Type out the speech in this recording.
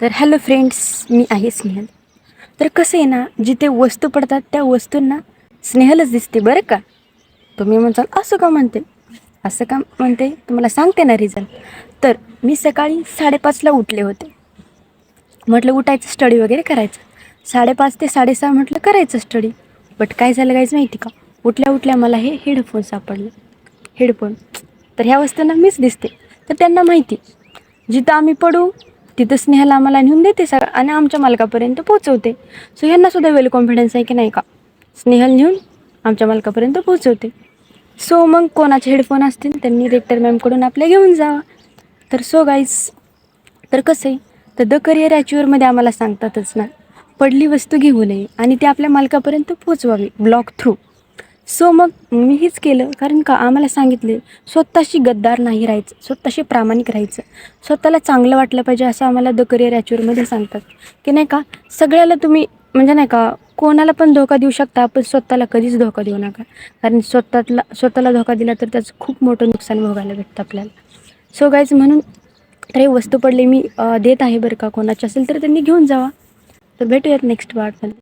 तर hello friends, मी आहे स्नेहल. तर कसं आहे ना, जिथे वस्तू पडतात त्या वस्तूंना स्नेहलच दिसते बरं का. तुम्ही म्हणताल असं का म्हणते, असं का म्हणते तुम्हाला सांगते ना रिझन. तर मी सकाळी 5:30ला उठले होते. म्हटलं उठायचं, स्टडी वगैरे करायचं. 5:30 ते 6:30 म्हटलं करायचं स्टडी. बट काय झालं काहीच माहिती का, उठल्या उठल्या मला हे हेडफोन सापडले. हेडफोन तर ह्या वस्तूंना मीच दिसते. तर त्यांना माहिती जिथं आम्ही पडू तिथं स्नेहल आम्हाला नेऊन देते सर आणि आमच्या मालकापर्यंत पोहोचवते. सो ह्यांनासुद्धा वेल कॉन्फिडन्स आहे की नाही का, स्नेहल नेऊन आमच्या मालकापर्यंत पोहोचवते. सो मग कोणाचे हेडफोन असतील त्यांनी रेक्टर मॅमकडून आपल्या घेऊन जावा. तर सो गाईज, तर कसं आहे, तर द करिअर ॲच्युअरमध्ये आम्हाला सांगतातच ना, पडली वस्तू घेऊ नये आणि ती आपल्या मालकापर्यंत पोचवावी ब्लॉग थ्रू. सो मग मी हेच केलं, कारण का आम्हाला सांगितले स्वतःशी गद्दार नाही राहायचं, स्वतःशी प्रामाणिक राहायचं, स्वतःला चांगलं वाटलं पाहिजे असं आम्हाला द करिअर ॲच्युअरमध्ये सांगतात की नाही का. सगळ्याला तुम्ही म्हणजे नाही का कोणाला पण धोका देऊ शकता, पण स्वतःला कधीच धोका देऊ नका. कारण स्वतःला धोका दिला तर त्याचं खूप मोठं नुकसान भोगायला भेटतं आपल्याला. सो गाईज, म्हणून तर हे वस्तू पडले मी देत आहे बरं का, कोणाची असेल तर त्यांनी घेऊन जावा. तर भेटूयात नेक्स्ट पार्टमध्ये.